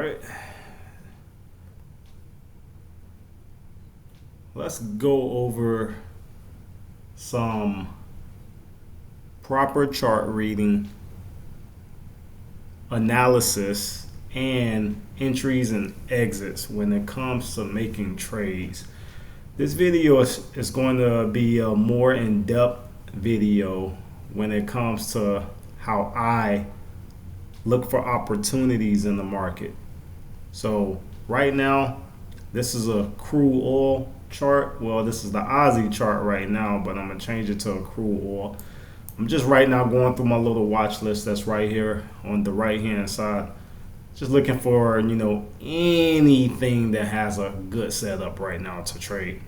right. Let's go over some proper chart reading, analysis, and entries and exits when it comes to making trades. This video is going to be a more in-depth video when it comes to how I look for opportunities in the market. So right now, this is a crude oil chart. Well, this is the Aussie chart right now, but I'm gonna change it to a crude oil. I'm just right now going through my little watch list that's right here on the right hand side. Just looking for, anything that has a good setup right now to trade.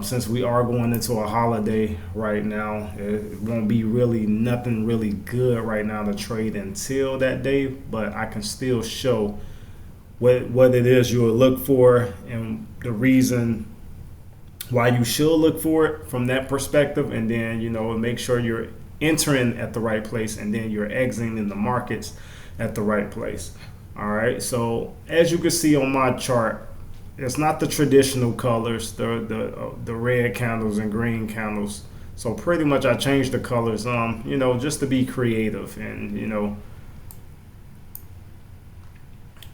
Since we are going into a holiday right now, it won't be really nothing really good right now to trade until that day, but I can still show what it is you will look for and the reason why you should look for it from that perspective, and then make sure you're entering at the right place and then you're exiting in the markets at the right place. All right, so as you can see on my chart, it's not the traditional colors, the red candles and green candles. So pretty much I changed the colors, just to be creative. And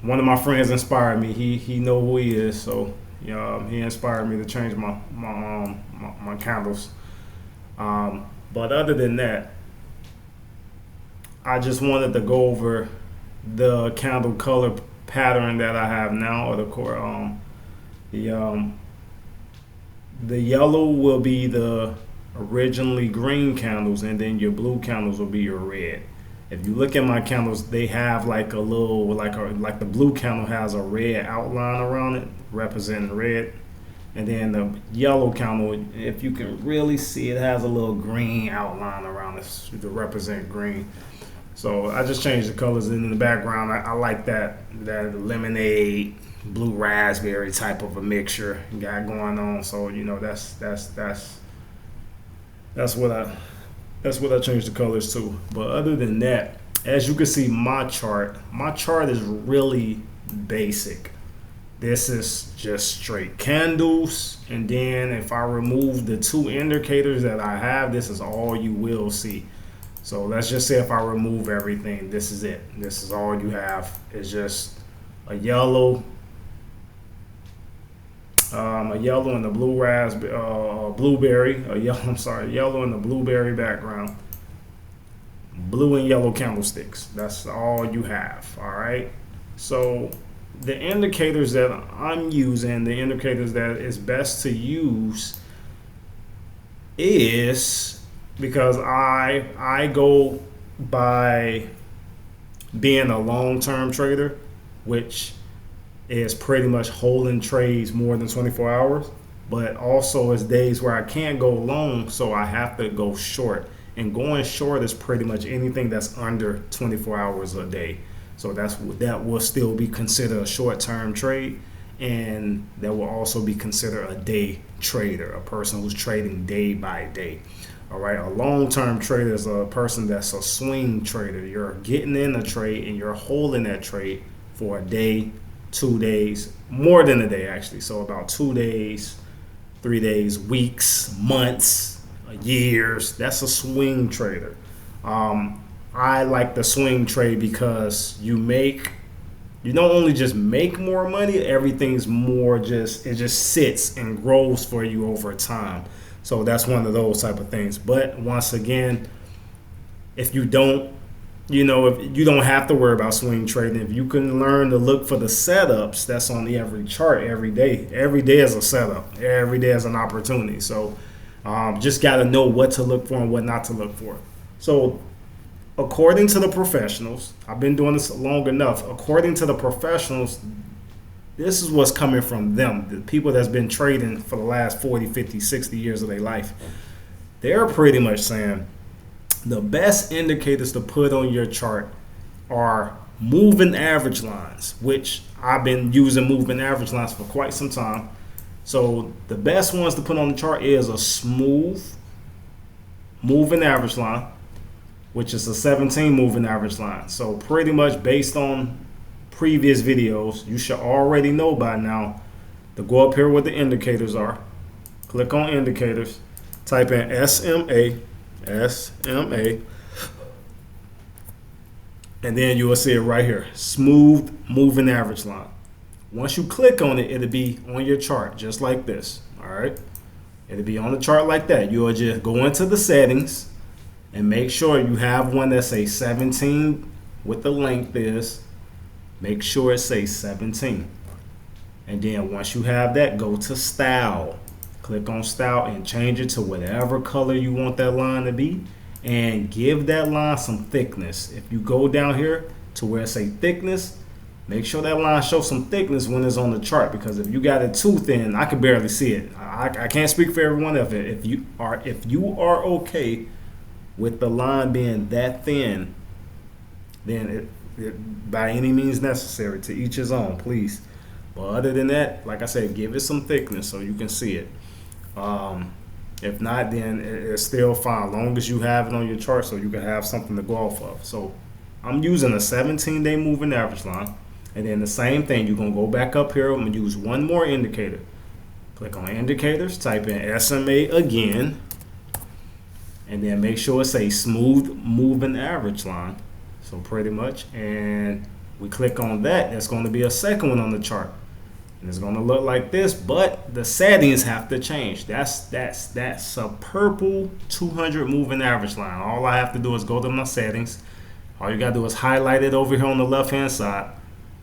one of my friends inspired me. He know who he is, so he inspired me to change my candles. But other than that, I just wanted to go over the candle color pattern that I have now, or the yellow will be the originally green candles, and then your blue candles will be your red. If you look at my candles, they have like a little, like the blue candle has a red outline around it, representing red. And then the yellow candle, if you can really see, it has a little green outline around it to represent green. So I just changed the colors in the background. I like that lemonade, blue raspberry type of a mixture got going on. So that's what I changed the colors to. But other than that, as you can see, my chart is really basic. This is just straight candles, and then if I remove the two indicators that I have, this is all you will see. So let's just say if I remove everything, this is it. This is all you have. It's just a yellow and the blueberry. Yellow and the blueberry background. Blue and yellow candlesticks. That's all you have. All right. So the indicators that I'm using, the indicators that is best to use, is because I go by being a long-term trader, which is pretty much holding trades more than 24 hours, but also it's days where I can't go long, so I have to go short. And going short is pretty much anything that's under 24 hours a day. So that will still be considered a short-term trade, and that will also be considered a day trader, a person who's trading day by day. All right, a long-term trader is a person that's a swing trader. You're getting in a trade and you're holding that trade for a day, 2 days, more than a day actually. So about 2 days, 3 days, weeks, months, years. That's a swing trader. I like the swing trade because you don't only just make more money, everything's more it just sits and grows for you over time. So that's one of those type of things. But once again, if you don't, if you don't have to worry about swing trading, if you can learn to look for the setups that's on every chart every day is a setup. Every day is an opportunity. So just got to know what to look for and what not to look for. So according to the professionals, I've been doing this long enough. According to the professionals, this is what's coming from them, the people that's been trading for the last 40, 50, 60 years of their life. They're pretty much saying the best indicators to put on your chart are moving average lines, which I've been using moving average lines for quite some time. So the best ones to put on the chart is a smooth moving average line, which is a 17 moving average line. So pretty much based on previous videos, you should already know by now to go up here where the indicators are. Click on indicators, type in SMA, and then you will see it right here, smooth moving average line. Once you click on it, it'll be on your chart just like this. All right, it'll be on the chart like that. You'll just go into the settings and make sure you have one that says 17 what the length is. Make sure it says 17. And then once you have that, go to style. Click on style and change it to whatever color you want that line to be, and give that line some thickness. If you go down here to where it say thickness, make sure that line shows some thickness when it's on the chart, because if you got it too thin, I can barely see it. I can't speak for everyone else. If you are okay with the line being that thin, then it by any means necessary, to each his own, please. But other than that, like I said, give it some thickness so you can see it. If not, then it's still fine, long as you have it on your chart so you can have something to go off of. So I'm using a 17-day moving average line. And then the same thing, you're going to go back up here. I'm going to use one more indicator. Click on indicators, type in SMA again, and then make sure it's a smooth moving average line. So pretty much, and we click on that, that's going to be a second one on the chart. And it's going to look like this, but the settings have to change. That's a purple 200 moving average line. All I have to do is go to my settings. All you got to do is highlight it over here on the left-hand side,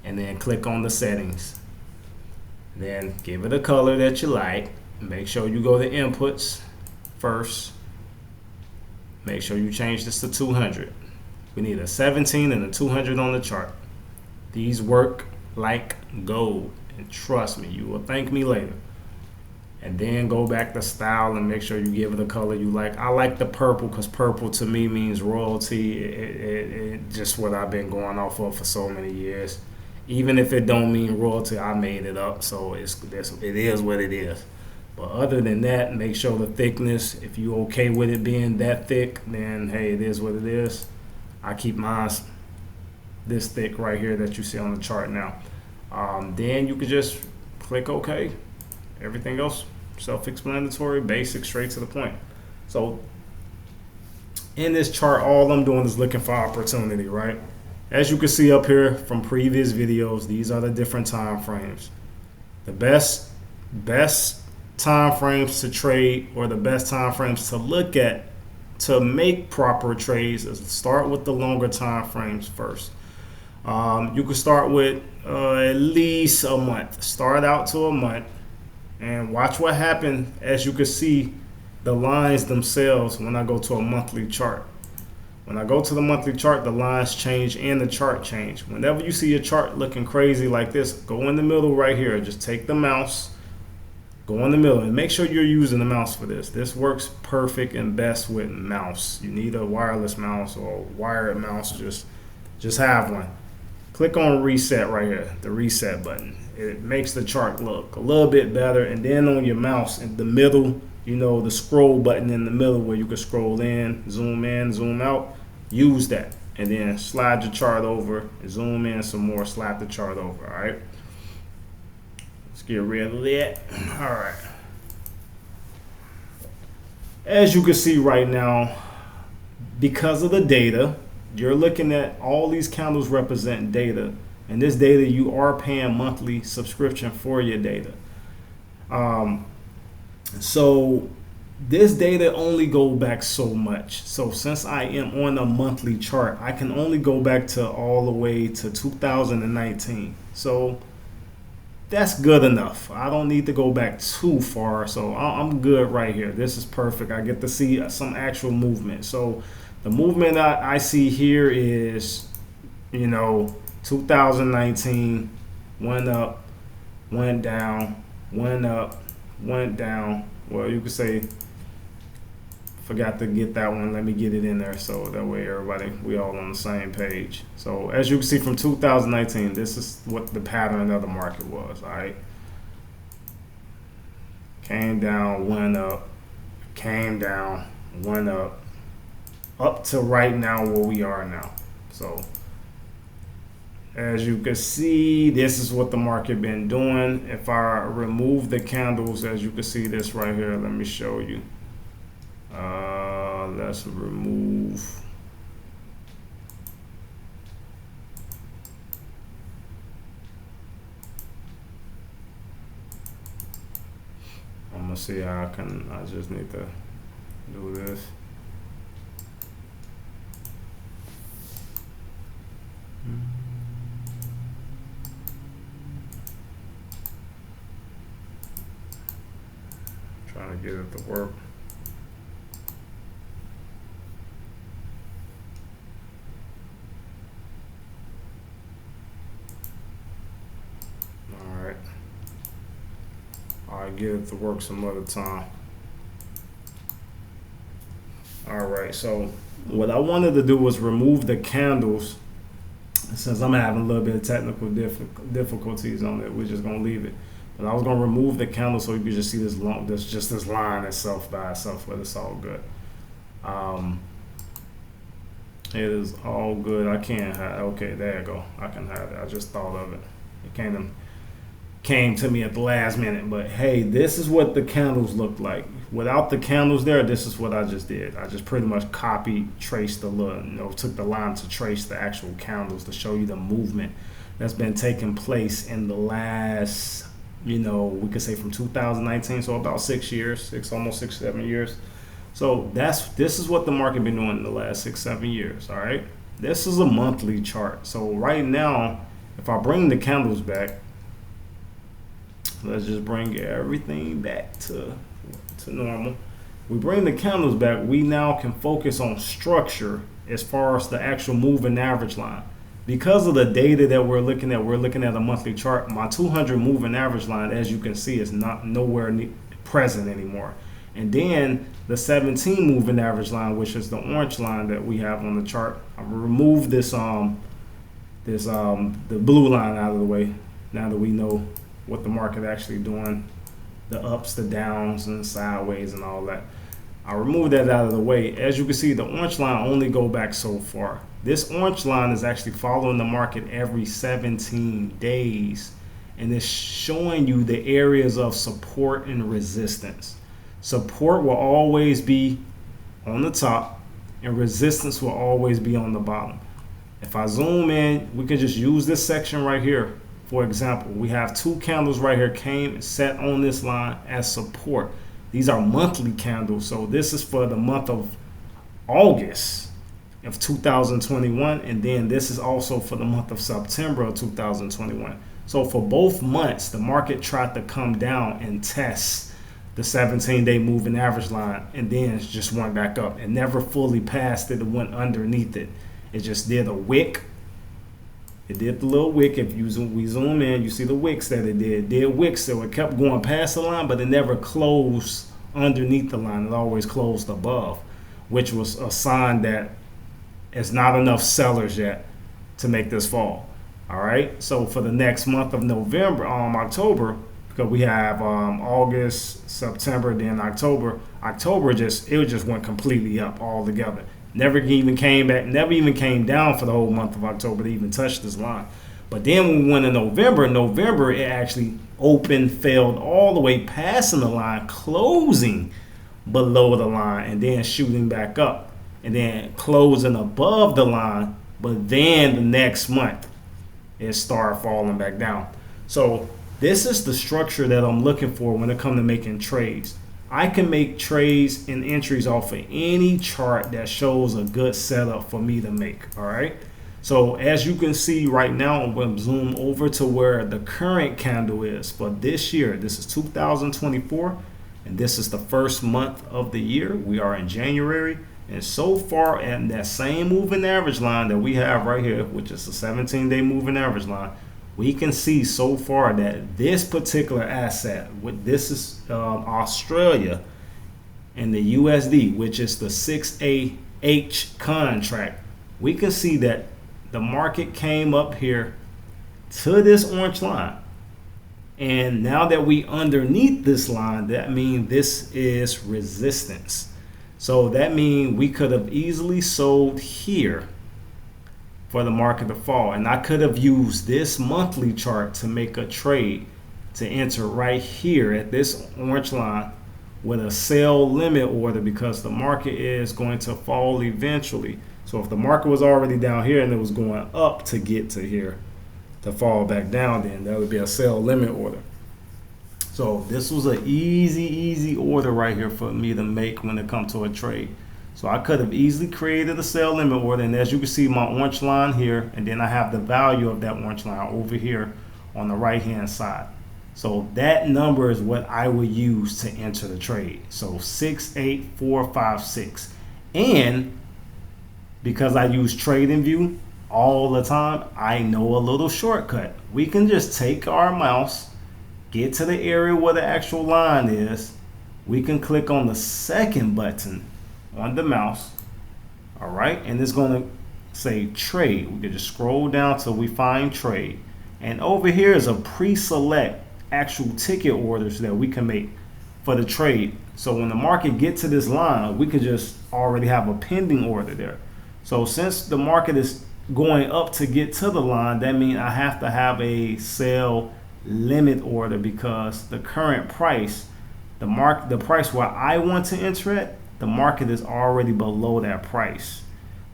and then click on the settings. Then give it a color that you like. Make sure you go to inputs first. Make sure you change this to 200. We need a 17 and a 200 on the chart. These work like gold. And trust me, you will thank me later. And then go back to style and make sure you give it a color you like. I like the purple because purple to me means royalty. It just what I've been going off of for so many years. Even if it don't mean royalty, I made it up. So it is what it is. But other than that, make sure the thickness, if you okay with it being that thick, then hey, it is what it is. I keep mine this thick right here that you see on the chart now. Then you can just click OK. Everything else self-explanatory, basic, straight to the point. So in this chart, all I'm doing is looking for opportunity, right? As you can see up here from previous videos, these are the different time frames. The best time frames to trade, or the best time frames to look at to make proper trades, is start with the longer time frames first. You can start with at least a month. Start out to a month and watch what happens. As you can see, the lines themselves, when I go to a monthly chart, when I go to the monthly chart, the lines change and the chart change. Whenever you see a chart looking crazy like this, go in the middle right here. Just take the mouse, go in the middle, and make sure you're using the mouse for this. This works perfect and best with mouse. You need a wireless mouse or a wired mouse. Just have one. Click on reset right here, the reset button. It makes the chart look a little bit better. And then on your mouse in the middle, you know, the scroll button in the middle where you can scroll in, zoom out, use that. And then slide your chart over, zoom in some more, slide the chart over, all right? Let's get rid of that. All right. As you can see right now, because of the data, you're looking at all these candles represent data, and this data you are paying monthly subscription for your data. So this data only go back so much. So since I am on a monthly chart, I can only go back to all the way to 2019. So that's good enough. I don't need to go back too far. So I'm good right here. This is perfect. I get to see some actual movement. So the movement I see here is, 2019, went up, went down, went up, went down. Well, you could say, forgot to get that one. Let me get it in there so that way we all on the same page. So as you can see from 2019, this is what the pattern of the market was, all right? Came down, went up, came down, went up to right now where we are now. So as you can see, this is what the market been doing. If I remove the candles, as you can see this right here, let me show you. Let's remove. I'm gonna see how I just need to do this. Trying to get it to work. Alright. I'll get it to work some other time. Alright, so what I wanted to do was remove the candles. Since I'm having a little bit of technical difficulties on it, we're just gonna leave it. But I was gonna remove the candle so you could just see this this line itself by itself, but it's all good. It is all good. I can't hide. Okay, there you go. I can hide it. I just thought of it. It came to me at the last minute. But hey, this is what the candles look like. Without the candles there, this is what I just did. I just pretty much traced took the line to trace the actual candles to show you the movement that's been taking place in the last, we could say from 2019, so about 6 years, almost 6-7 years. So this is what the market been doing in the last 6-7 years. All right, this is a monthly chart. So right now, if I bring the candles back, let's just bring everything back to normal. We bring the candles back, we now can focus on structure as far as the actual moving average line. Because of the data that we're looking at a monthly chart. My 200 moving average line, as you can see, is nowhere present anymore. And then the 17 moving average line, which is the orange line that we have on the chart, I removed the blue line out of the way. Now that we know what the market actually doing, the ups, the downs, and sideways, and all that, I removed that out of the way. As you can see, the orange line only go back so far. This orange line is actually following the market every 17 days, and it's showing you the areas of support and resistance. Support will always be on the top, and resistance will always be on the bottom. If I zoom in, we can just use this section right here. For example, we have two candles right here came and set on this line as support. These are monthly candles, so this is for the month of August of 2021, and then this is also for the month of September of 2021. So for both months, the market tried to come down and test the 17-day moving average line, and then it just went back up. It never fully passed it. It went underneath it. It just did a wick. It did the little wick. If we zoom in, you see the wicks that it did. It did wicks, so it kept going past the line, but it never closed underneath the line. It always closed above, which was a sign that it's not enough sellers yet to make this fall. All right. So for the next month of October, because we have August, September, then October. October just went completely up altogether. Never even came back, never even came down for the whole month of October to even touch this line. But then when we went to November, it actually failed all the way passing the line, closing below the line, and then shooting back up, and then closing above the line. But then the next month, it started falling back down. So this is the structure that I'm looking for when it comes to making trades. I can make trades and entries off of any chart that shows a good setup for me to make. All right. So as you can see right now, I'm going to zoom over to where the current candle is for this year. This is 2024, and this is the first month of the year. We are in January, and so far at that same moving average line that we have right here, which is the 17-day moving average line, we can see so far that this particular asset, this is Australia, and the USD, which is the 6AH contract, we can see that the market came up here to this orange line. And now that we underneath this line, that means this is resistance. So that means we could have easily sold here for the market to fall. And I could have used this monthly chart to make a trade to enter right here at this orange line with a sell limit order, because the market is going to fall eventually. So if the market was already down here and it was going up to get to here to fall back down, then that would be a sell limit order. So this was an easy order right here for me to make when it comes to a trade. So I could have easily created a sell limit order, and as you can see, my orange line here, and then I have the value of that orange line over here on the right hand side. So that number is what I would use to enter the trade. So 68456. And because I use TradingView all the time, I know a little shortcut. We can just take our mouse, get to the area where the actual line is. We can click on the second button on the mouse. All right, and it's going to say trade. We can just scroll down till we find trade. And over here is a pre-select actual ticket orders that we can make for the trade. So when the market gets to this line, we could just already have a pending order there. So since the market is going up to get to the line, that means I have to have a sell limit order, because the current price, the price where I want to enter at, the market is already below that price.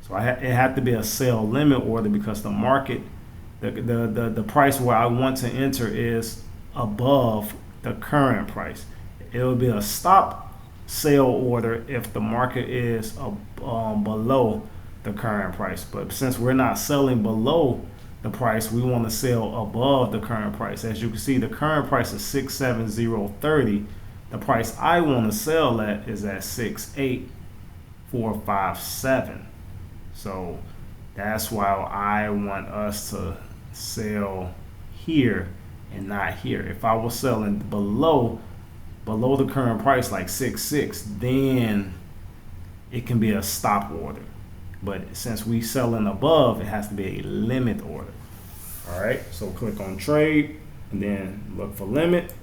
So it had to be a sell limit order, because the market, the price where I want to enter is above the current price. It will be a stop sale order if the market is below the current price. But since we're not selling below the price, we want to sell above the current price. As you can see, the current price is 670.30. The price I want to sell at is at 68457. So that's why I want us to sell here and not here. If I was selling below the current price, like 66, then it can be a stop order. But since we selling above, it has to be a limit order. All right, so click on trade and then look for limit,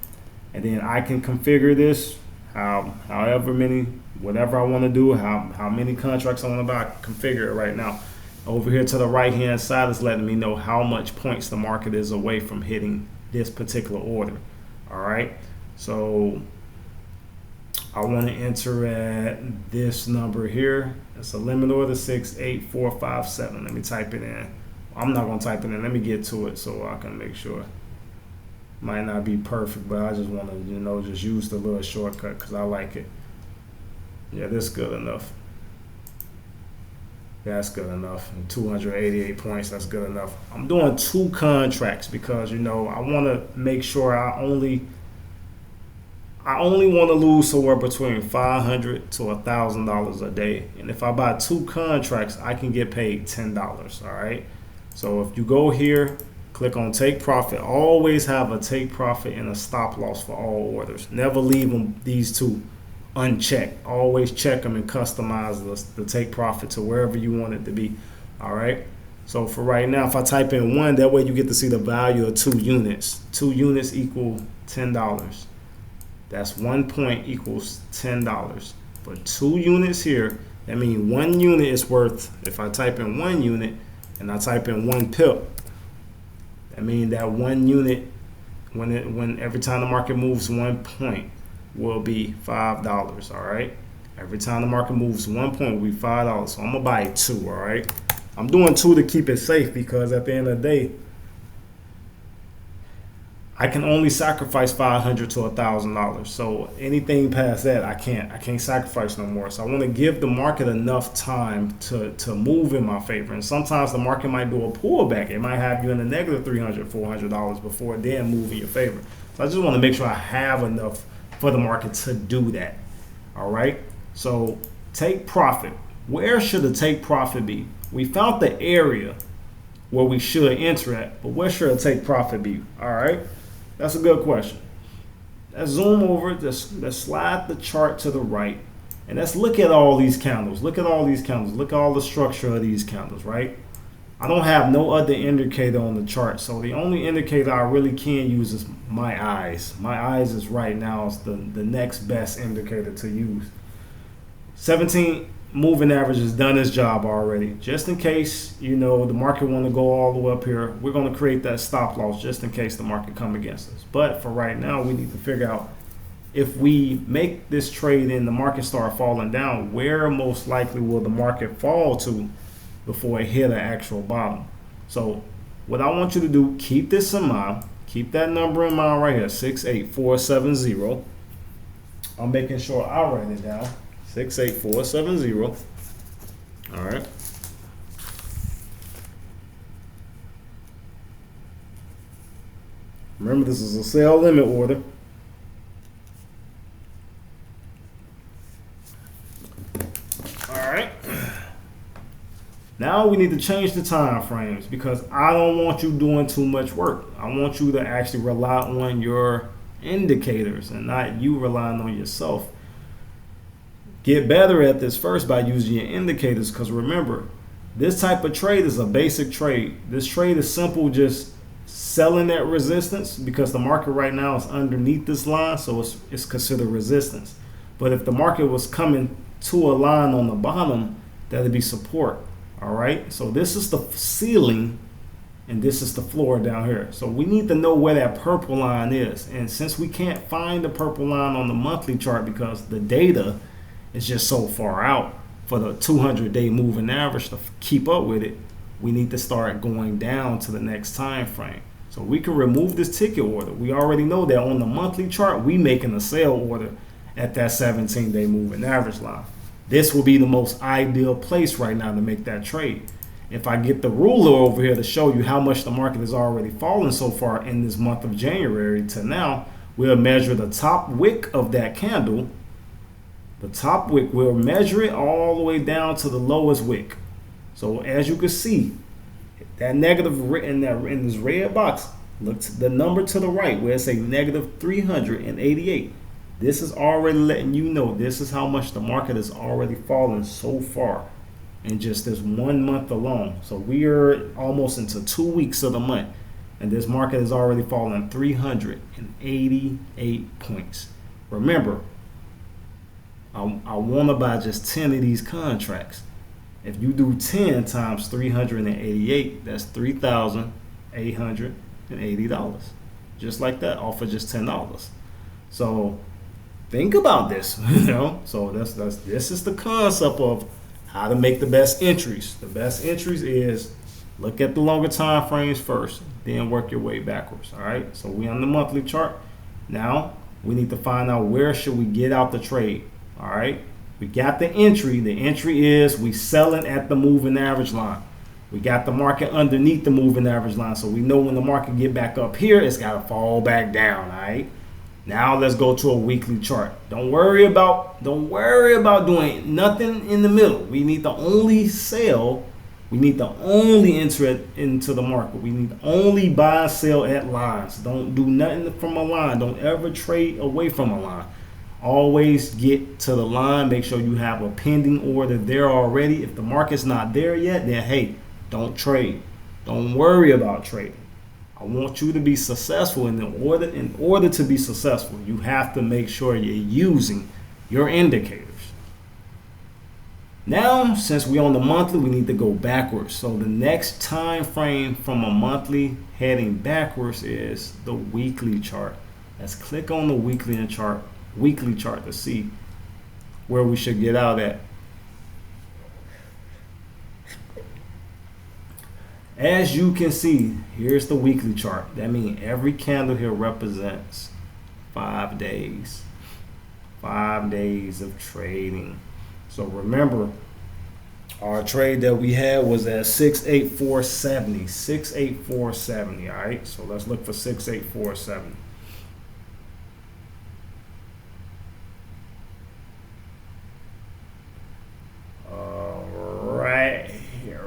and then I can configure this however many, whatever I want to do, how many contracts I want to buy. I can configure it right now. Over here to the right hand side is letting me know how much points the market is away from hitting this particular order. All right, so I want to enter at this number here. It's a limit order 68457. Let me type it in. I'm not going to type it in. Let me get to it so I can make sure. Might not be perfect, but I just want to, just use the little shortcut because I like it. Yeah, this is good enough. That's good enough. And 288 points, that's good enough. I'm doing 2 contracts because, I want to make sure I only want to lose somewhere between $500 to $1,000 a day. And if I buy 2 contracts, I can get paid $10. All right. So if you go here, click on take profit. Always have a take profit and a stop loss for all orders. Never leave these 2 unchecked. Always check them and customize the take profit to wherever you want it to be. All right. So for right now, if I type in 1, that way you get to see the value of 2 units. 2 units equal $10. That's 1 point equals $10. For 2 units here, that means 1 unit is worth, if I type in 1 unit and I type in 1 pip, that means that 1 unit, when every time the market moves 1 point, will be $5. All right. Every time the market moves 1 point will be $5. So I'm gonna buy 2. All right. I'm doing 2 to keep it safe because at the end of the day, I can only sacrifice $500 to $1,000. So anything past that, I can't sacrifice no more. So I want to give the market enough time to move in my favor. And sometimes the market might do a pullback. It might have you in the negative $300, $400 before it then move in your favor. So I just want to make sure I have enough for the market to do that. All right. So take profit. Where should the take profit be? We found the area where we should enter at, but where should a take profit be? All right. That's a good question. Let's zoom over. Let's slide the chart to the right. And let's look at all these candles. Look at all these candles. Look at all the structure of these candles, right? I don't have no other indicator on the chart. So the only indicator I really can use is my eyes. My eyes is right now is the next best indicator to use. moving average has done its job already. Just in case, you know, the market want to go all the way up here, we're going to create that stop loss just in case the market come against us. But for right now, we need to figure out if we make this trade and the market start falling down, where most likely will the market fall to before it hit an actual bottom. So what I want you to do, keep this in mind. Keep that number in mind right here, 68470. I'm making sure I write it down. 68470. All right. Remember, this is a sell limit order. All right. Now we need to change the time frames because I don't want you doing too much work. I want you to actually rely on your indicators and not you relying on yourself. Get better at this first by using your indicators, because remember, this type of trade is a basic trade. This trade is simple, just selling at resistance because the market right now is underneath this line, so it's considered resistance. But if the market was coming to a line on the bottom, that'd be support. All right, so this is the ceiling and this is the floor down here. So we need to know where that purple line is. And since we can't find the purple line on the monthly chart because the data is just so far out for the 200-day moving average to keep up with it, we need to start going down to the next time frame. So we can remove this ticket order. We already know that on the monthly chart, we making a sell order at that 17-day moving average line. This will be the most ideal place right now to make that trade. If I get the ruler over here to show you how much the market has already fallen so far in this month of January to now, we'll measure the top wick of that candle. The top wick, we'll measure it all the way down to the lowest wick. So as you can see, that negative in this red box, look to the number to the right where it says negative 388. This is already letting you know this is how much the market has already fallen so far in just this 1 month alone. So we are almost into 2 weeks of the month, and this market has already fallen 388 points. Remember, I want to buy just 10 of these contracts. If you do 10 times 388, that's $3,880. Just like that, off of just $10. So think about this, you know. So this is the concept of how to make the best entries. The best entries is look at the longer time frames first, then work your way backwards. All right. So we on the monthly chart. Now we need to find out where should we get out the trade. All right. We got the entry. The entry is we selling at the moving average line. We got the market underneath the moving average line. So we know when the market get back up here, it's got to fall back down. All right. Now let's go to a weekly chart. Don't worry about doing nothing in the middle. We need to only sell. We need to only enter it into the market. We need to only buy and sell at lines. Don't do nothing from a line. Don't ever trade away from a line. Always get to the line. Make sure you have a pending order there already. If the market's not there yet, then hey, don't trade. Don't worry about trading. I want you to be successful. In order to be successful, you have to make sure you're using your indicators. Now, since we're on the monthly, we need to go backwards. So the next time frame from a monthly heading backwards is the weekly chart. Let's click on the weekly chart to see where we should get out at. As you can see, here's the weekly chart. That means every candle here represents 5 days. 5 days of trading. So remember, our trade that we had was at 68470. 68470. All right. So let's look for 68470.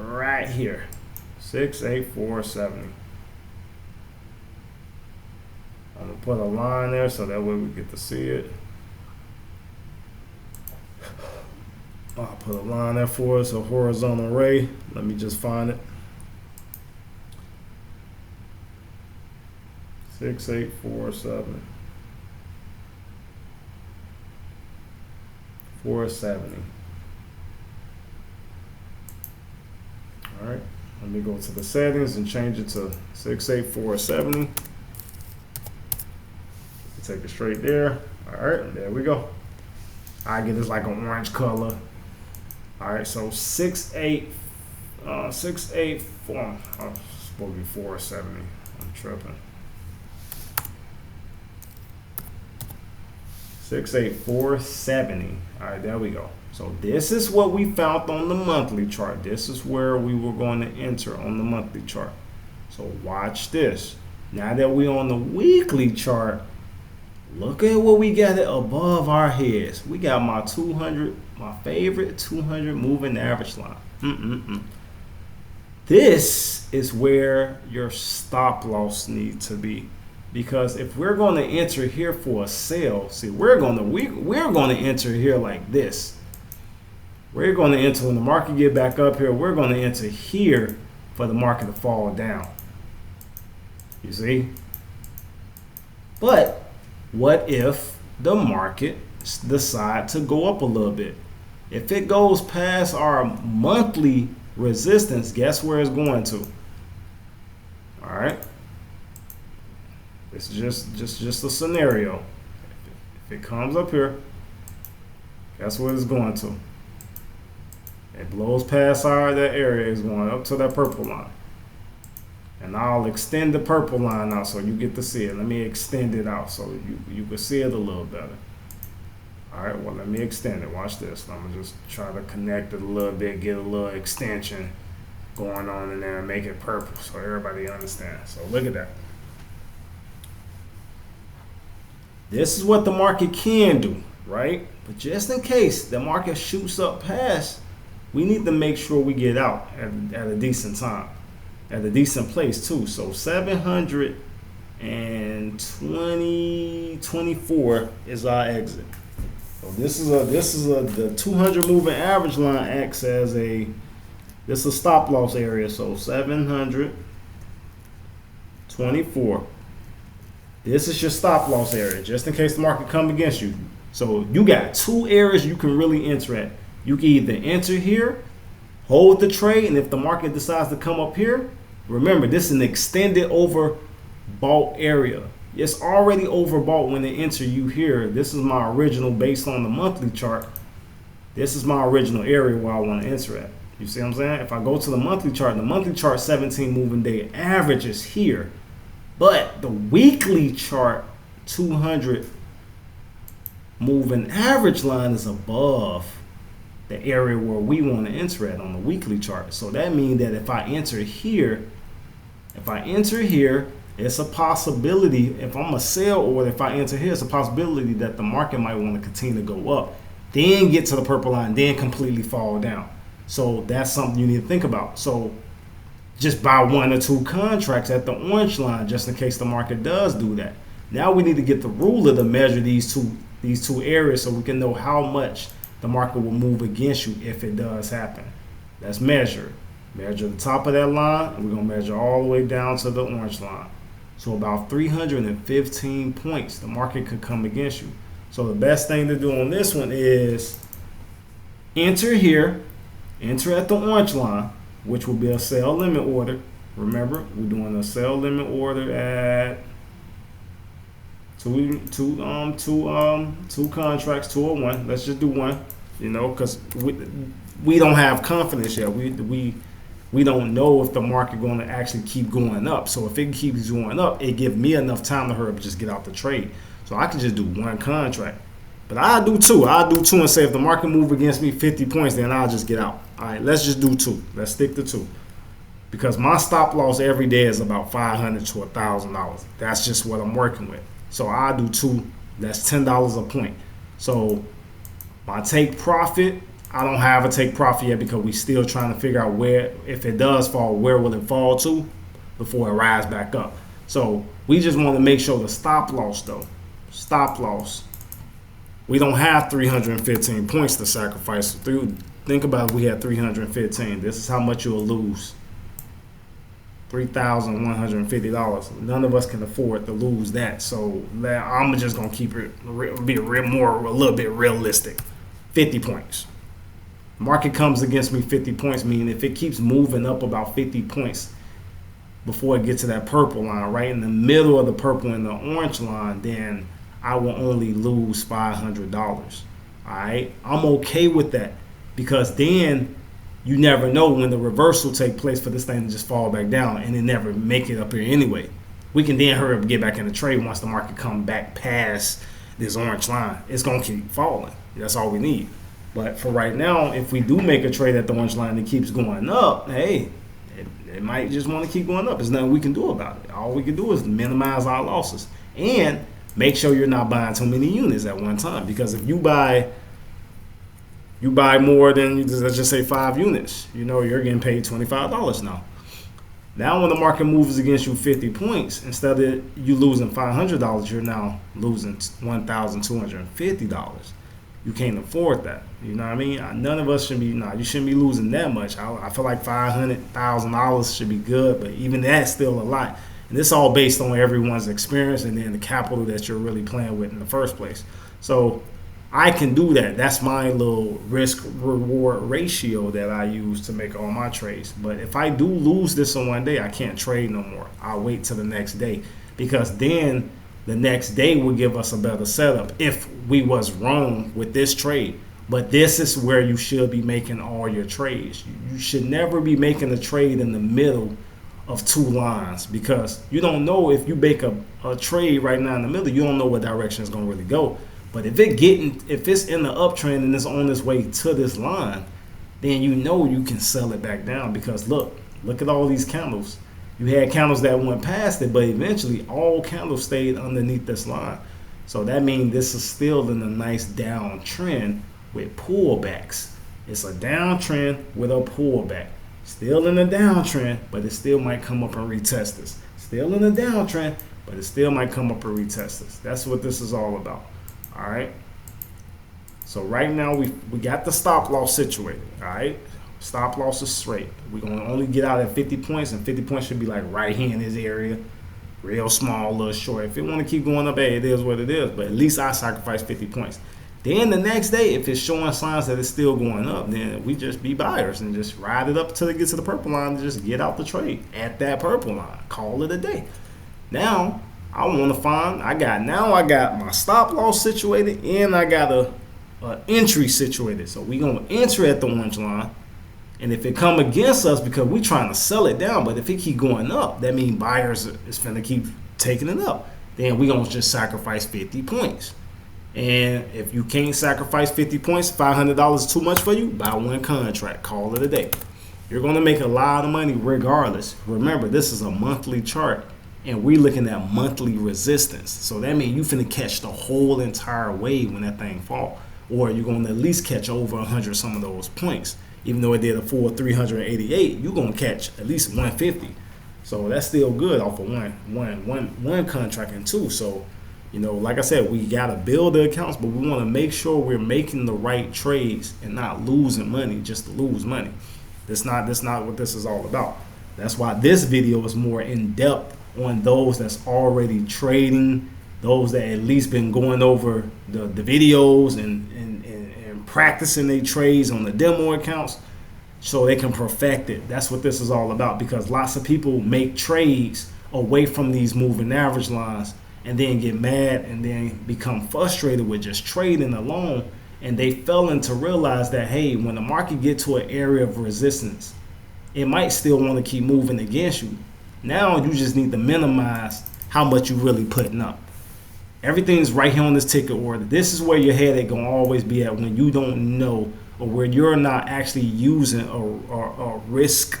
Right here. 68470. I'm gonna put a line there so that way we get to see it. I'll put a line there for us, a horizontal ray. Let me just find it. 6847. 470. me go to the settings and change it to 68470. Take it straight there. All right, there we go. I get this like an orange color. All right, so 684. Supposed to be 470. I'm tripping. 68470. All right, there we go. So this is what we found on the monthly chart. This is where we were going to enter on the monthly chart. So watch this. Now that we're on the weekly chart, look at what we got above our heads. We got my 200, my favorite 200 moving average line. This is where your stop loss needs to be, because if we're going to enter here for a sell, see, we're going to enter here like this. We're going to enter when the market get back up here. We're going to enter here for the market to fall down. You see? But what if the market decide to go up a little bit? If it goes past our monthly resistance, guess where it's going to? All right. This is just a scenario. If it comes up here, guess what it's going to? It blows past that area, it's going up to that purple line. And I'll extend the purple line out so you get to see it. Let me extend it out so you can see it a little better. All right, well, let me extend it. Watch this. I'm going to just try to connect it a little bit, get a little extension going on in there and make it purple so everybody understands. So look at that. This is what the market can do, right? But just in case the market shoots up past, we need to make sure we get out at a decent time, at a decent place too. So 724 is our exit. So this is the 200 moving average line acts as this is a stop loss area. So 724. This is your stop loss area, just in case the market come against you. So you got two areas you can really enter at. You can either enter here, hold the trade, and if the market decides to come up here, remember this is an extended overbought area. It's already overbought when they enter you here. This is my original based on the monthly chart. This is my original area where I want to enter at. You see what I'm saying? If I go to the monthly chart 17 moving day average is here. But the weekly chart 200 moving average line is above the area where we want to enter at on the weekly chart. So that means that if I enter here, it's a possibility, if I'm a sell order, if I enter here, it's a possibility that the market might want to continue to go up, then get to the purple line, then completely fall down. So that's something you need to think about. So just buy one or two contracts at the orange line just in case the market does do that. Now we need to get the ruler to measure these two areas so we can know how much the market will move against you if it does happen. Let's measure. Measure the top of that line, and we're going to measure all the way down to the orange line. So about 315 points the market could come against you. So the best thing to do on this one is enter here, enter at the orange line, which will be a sell limit order. Remember, we're doing a sell limit order at two contracts, 201. Let's just do one, because we don't have confidence yet. We don't know if the market going to actually keep going up. So if it keeps going up, it gives me enough time to hurry up and just get out the trade. So I can just do one contract. But I'll do two and say if the market move against me 50 points, then I'll just get out. All right, let's just do two. Let's stick to two. Because my stop loss every day is about $500 to $1,000. That's just what I'm working with. So I'll do two. That's $10 a point. So my take profit, I don't have a take profit yet because we still trying to figure out where, if it does fall, where will it fall to before it rise back up. So we just want to make sure the stop loss though. Stop loss. We don't have 315 points to sacrifice. Think about if we had 315. This is how much you'll lose. $3,150. None of us can afford to lose that. So I'm just gonna keep it a little bit realistic. 50 points. Market comes against me 50 points, meaning if it keeps moving up about 50 points before it gets to that purple line, right in the middle of the purple and the orange line, then I will only lose $500. All right, I'm okay with that, because then you never know when the reversal take place for this thing to just fall back down and it never make it up here anyway. We can then hurry up and get back in the trade once the market come back past this orange line. It's gonna keep falling. That's all we need. But for right now, if we do make a trade at the orange line and it keeps going up, hey, it might just want to keep going up. There's nothing we can do about it. All we can do is minimize our losses and make sure you're not buying too many units at one time. Because if you buy more than, let's just say 5 units, you're getting paid $25 now. Now when the market moves against you 50 points, instead of you losing $500, you're now losing $1,250. You can't afford that. You know what I mean? None of us should be, you shouldn't be losing that much. I feel like $500,000 should be good, but even that's still a lot. And this all based on everyone's experience and then the capital that you're really playing with in the first place. So I can do that. That's my little risk reward ratio that I use to make all my trades. But if I do lose this on one day, I can't trade no more. I'll wait till the next day, because then the next day will give us a better setup if we was wrong with this trade. But this is where you should be making all your trades. You should never be making a trade in the middle of 2 lines, because you don't know if you make a trade right now in the middle, you don't know what direction it's going to really go. But if it's in the uptrend and it's on its way to this line, then you can sell it back down, because look at all these candles. You had candles that went past it, but eventually all candles stayed underneath this line. So that means this is still in a nice downtrend with pullbacks. It's a downtrend with a pullback. Still in a downtrend, but it still might come up and retest this. Still in a downtrend, but it still might come up and retest this. That's what this is all about. All right. So right now we got the stop loss situated. All right. Stop loss is straight. We're going to only get out at 50 points, and 50 points should be like right here in this area. Real small, little short. If it want to keep going up, hey, it is what it is. But at least I sacrifice 50 points. Then the next day, if it's showing signs that it's still going up, then we just be buyers and just ride it up till it gets to the purple line and just get out the trade at that purple line. Call it a day. Now, I want to find, I got my stop loss situated, and I got a entry situated. So we're going to enter at the orange line. And if it come against us, because we're trying to sell it down, but if it keep going up, that means buyers is finna keep taking it up. Then we're going to just sacrifice 50 points. And if you can't sacrifice 50 points, $500 is too much for you, buy one contract, call it a day. You're going to make a lot of money regardless. Remember, this is a monthly chart, and we're looking at monthly resistance. So that means you finna catch the whole entire wave when that thing fall. Or you're going to at least catch over 100 some of those points. Even though it did a full 388, you're going to catch at least 150. So that's still good off of one contract and 2. So, like I said, we got to build the accounts, but we want to make sure we're making the right trades and not losing money just to lose money. That's not what this is all about. That's why this video is more in depth on those that's already trading, those that at least been going over the videos and practicing their trades on the demo accounts so they can perfect it. That's what this is all about, because lots of people make trades away from these moving average lines and then get mad and then become frustrated with just trading alone, and they fail to realize that, hey, when the market get to an area of resistance, it might still want to keep moving against you. Now you just need to minimize how much you really putting up. Everything's right here on this ticket order. This is where your headache gonna always be at when you don't know, or where you're not actually using a risk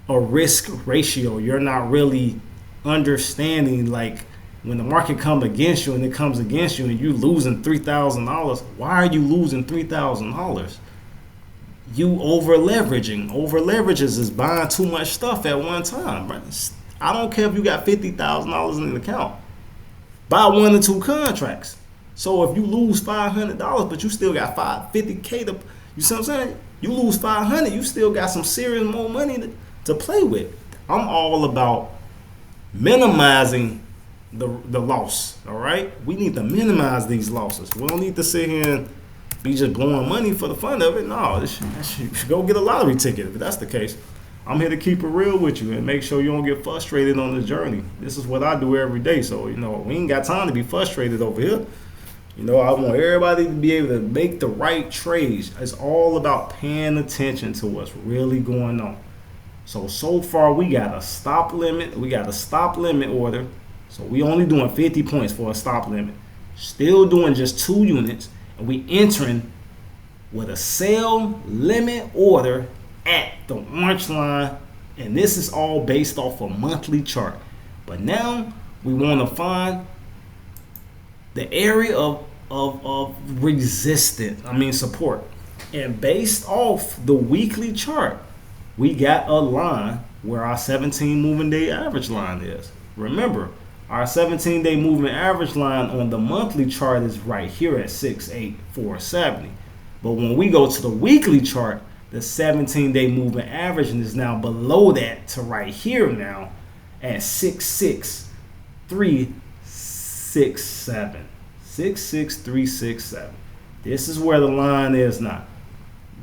ratio. You're not really understanding, like, when the market comes against you and it comes against you and you're losing $3,000. Why are you losing $3,000? You over leveraging. Over leverages is buying too much stuff at one time, right? I don't care if you got $50,000 in the account. Buy 1 or 2 contracts. So if you lose $500, but you still got $50K to, you see what I'm saying? You lose $500, you still got some serious more money to play with. I'm all about minimizing the loss. All right, we need to minimize these losses. We don't need to sit here and be just blowing money for the fun of it. No, you should go get a lottery ticket if that's the case. I'm here to keep it real with you and make sure you don't get frustrated on the journey. This is what I do every day. So, we ain't got time to be frustrated over here. I want everybody to be able to make the right trades. It's all about paying attention to what's really going on. So far we got a stop limit. We got a stop limit order. So we only doing 50 points for a stop limit. Still doing just 2 units. And we entering with a sell limit order at the orange line. And this is all based off a monthly chart. But now we want to find the area of support. And based off the weekly chart, we got a line where our 17 moving day average line is. Remember, our 17-day moving average line on the monthly chart is right here at 68470. But when we go to the weekly chart, the 17-day moving average is now below that to right here now at 66367. 66367. This is where the line is now.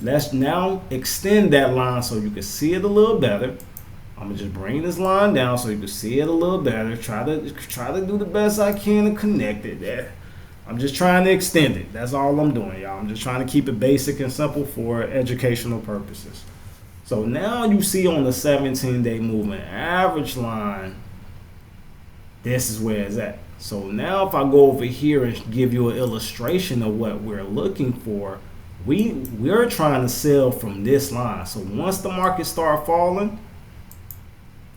Let's now extend that line so you can see it a little better. I'm gonna just bring this line down so you can see it a little better. Try to do the best I can to connect it there. I'm just trying to extend it. That's all I'm doing, y'all. I'm just trying to keep it basic and simple for educational purposes. So now you see on the 17-day moving average line, this is where it's at. So now if I go over here and give you an illustration of what we're looking for, we're trying to sell from this line. So once the market start falling,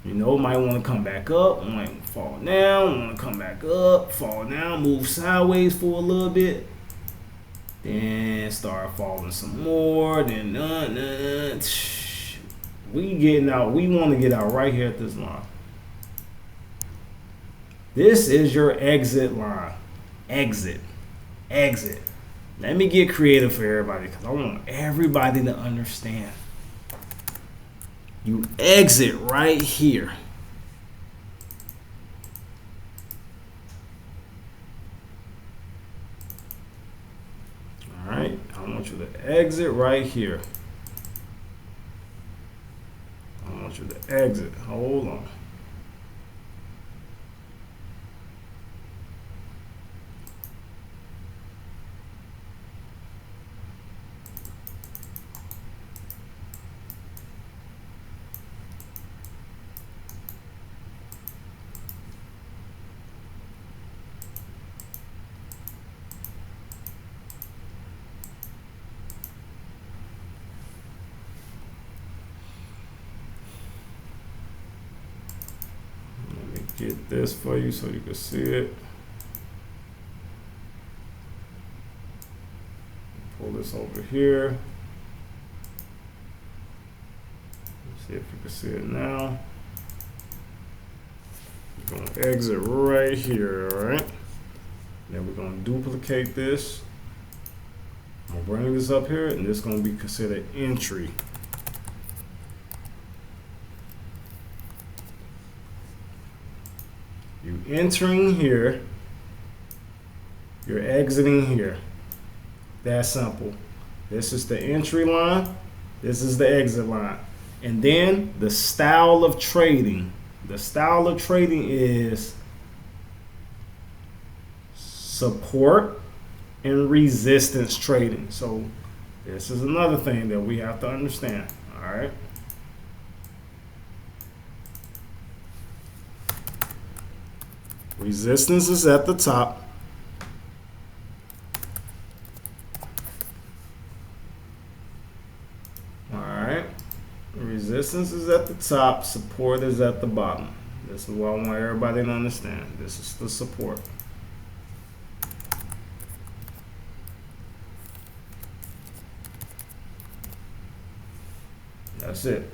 might want to come back up, might fall down, want to come back up, fall down, move sideways for a little bit, then start falling some more, then we want to get out right here at this line. This is your exit line. Exit. Let me get creative for everybody because I want everybody to understand. You exit right here. All right. I want you to exit right here. I want you to exit. Hold on. Get this for you so you can see it. Pull this over here. Let's see if you can see it now. We're going to exit right here, all right? Then we're going to duplicate this. I'm going to bring this up here, and this is going to be considered entry. You entering here, you're exiting here. That's simple. This is the entry line, this is the exit line. And then the style of trading. The style of trading is support and resistance trading. So this is another thing that we have to understand. All right. Resistance is at the top. All right. Resistance is at the top. Support is at the bottom. This is what I want everybody to understand. This is the support. That's it.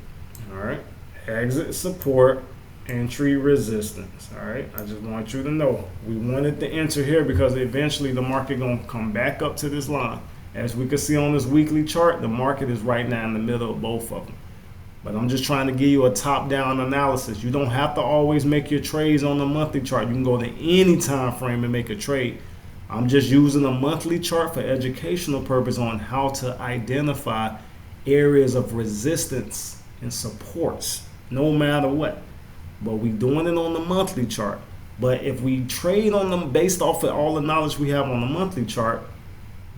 All right. Exit, support, entry, resistance. All right. I just want you to know we wanted to enter here because eventually the market gonna come back up to this line. As we can see on this weekly chart, the market is right now in the middle of both of them. But I'm just trying to give you a top-down analysis. You don't have to always make your trades on the monthly chart. You can go to any time frame and make a trade. I'm just using a monthly chart for educational purpose on how to identify areas of resistance and supports, no matter what. But we doing it on the monthly chart. But if we trade on them based off of all the knowledge we have on the monthly chart,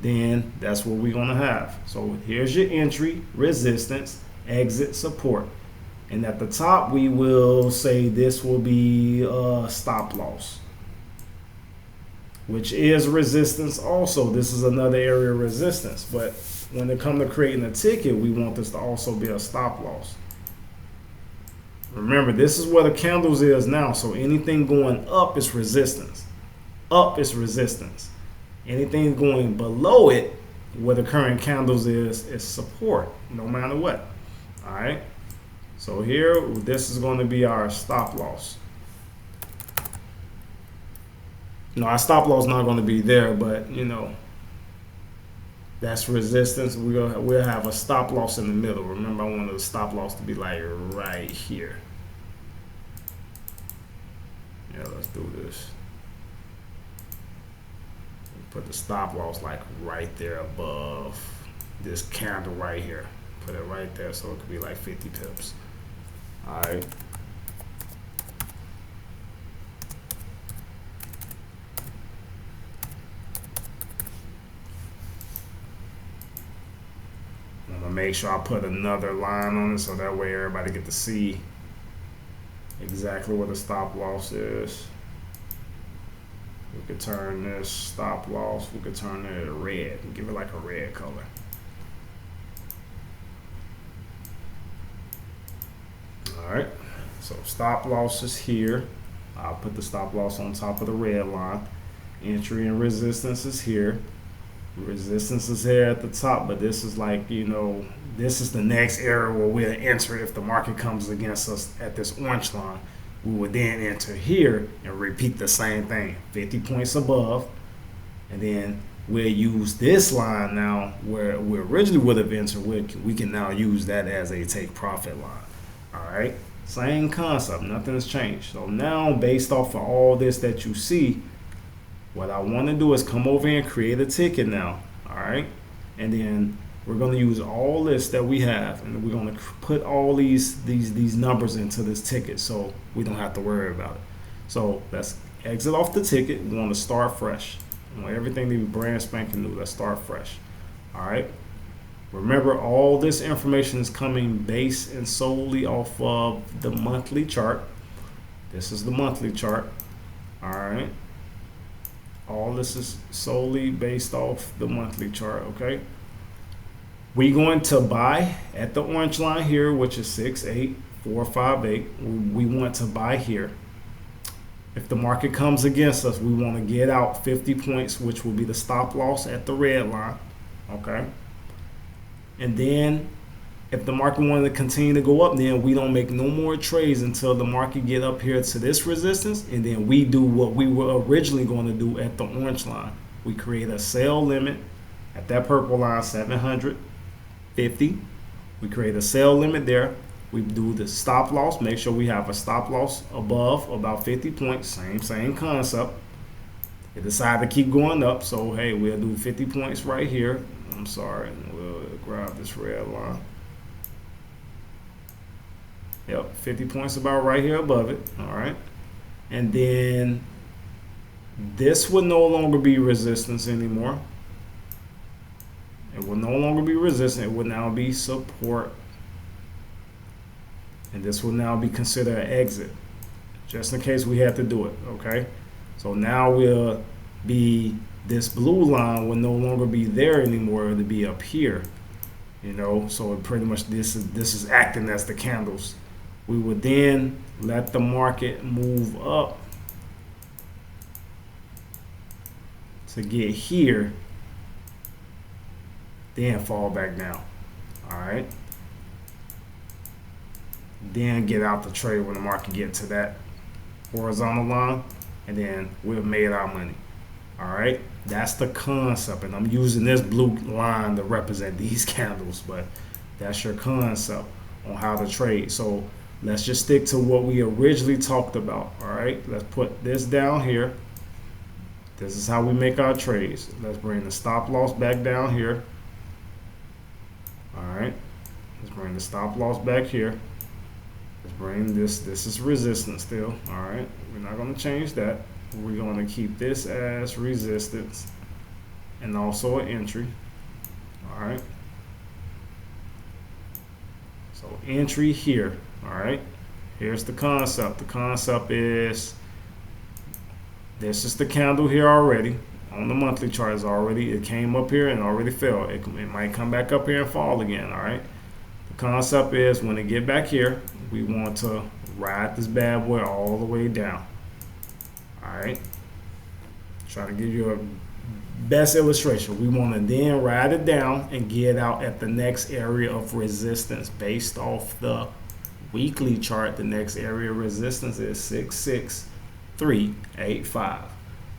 then that's what we're gonna have. So here's your entry, resistance, exit, support. And at the top, we will say this will be stop loss, which is resistance also. This is another area of resistance. But when it comes to creating a ticket, we want this to also be a stop loss. Remember, this is where the candles is now. So anything going up is resistance. Up is resistance. Anything going below it, where the current candles is support, no matter what. All right. So here, this is going to be our stop loss. No, our stop loss not going to be there, but you know, that's resistance. We'll have a stop loss in the middle. Remember, I wanted the stop loss to be like right here. Yeah, let's do this. Put the stop loss like right there above this candle right here. Put it right there so it could be like 50 pips. All right. I'm gonna make sure I put another line on it so that way everybody get to see exactly what the stop loss is. We could turn this stop loss, we could turn it red and give it like a red color. All right, so stop loss is here. I'll put the stop loss on top of the red line. Entry and resistance is here. Resistance is here at the top, but this is like, you know, this is the next area where we'll enter if the market comes against us at this orange line. We would then enter here and repeat the same thing, 50 points above, and then we'll use this line now where we originally would have entered. We can now use that as a take profit line. All right, same concept, nothing has changed. So now, based off of all this that you see, what I want to do is come over and create a ticket now. All right, and then we're going to use all this that we have, and we're going to put all these numbers into this ticket so we don't have to worry about it. So let's exit off the ticket. We want to start fresh. We want everything to be brand spanking new. Let's start fresh. All right. Remember, all this information is coming based and solely off of the monthly chart. This is the monthly chart. All right. All this is solely based off the monthly chart. Okay. We're going to buy at the orange line here, which is 68458. We want to buy here. If the market comes against us, we want to get out 50 points, which will be the stop loss at the red line. Okay. And then if the market wanted to continue to go up, then we don't make no more trades until the market get up here to this resistance. And then we do what we were originally going to do at the orange line. We create a sell limit at that purple line, 750. We create a sell limit there. We do the stop loss. Make sure we have a stop loss above about 50 points. Same concept. It decided to keep going up. So, hey, we'll do 50 points right here. I'm sorry. We'll grab this red line. Yep, 50 points about right here above it. All right. And then this will no longer be resistance anymore. It will no longer be resistance. It will now be support. And this will now be considered an exit, just in case we have to do it. Okay. So now we'll be, this blue line will no longer be there anymore. It'll be up here. You know, so it pretty much this is acting as the candles. We would then let the market move up to get here, then fall back down. All right. Then get out the trade when the market get to that horizontal line, and then we've made our money. All right, that's the concept, and I'm using this blue line to represent these candles, but that's your concept on how to trade. So let's just stick to what we originally talked about. All right, let's put this down here, This is how we make our trades. Let's bring the stop loss back down here. All right. Let's bring the stop loss back here. Let's bring this. This is resistance still. All right. We're not going to change that. We're going to keep this as resistance and also an entry. All right. So entry here. All right. Here's the concept. The concept is this is the candle here already on the monthly charts already. It came up here and already fell. It might come back up here and fall again. All right. The concept is when it get back here, we want to ride this bad boy all the way down. All right. Try to give you a best illustration. We want to then ride it down and get out at the next area of resistance based off the weekly chart. The next area of resistance is 66385.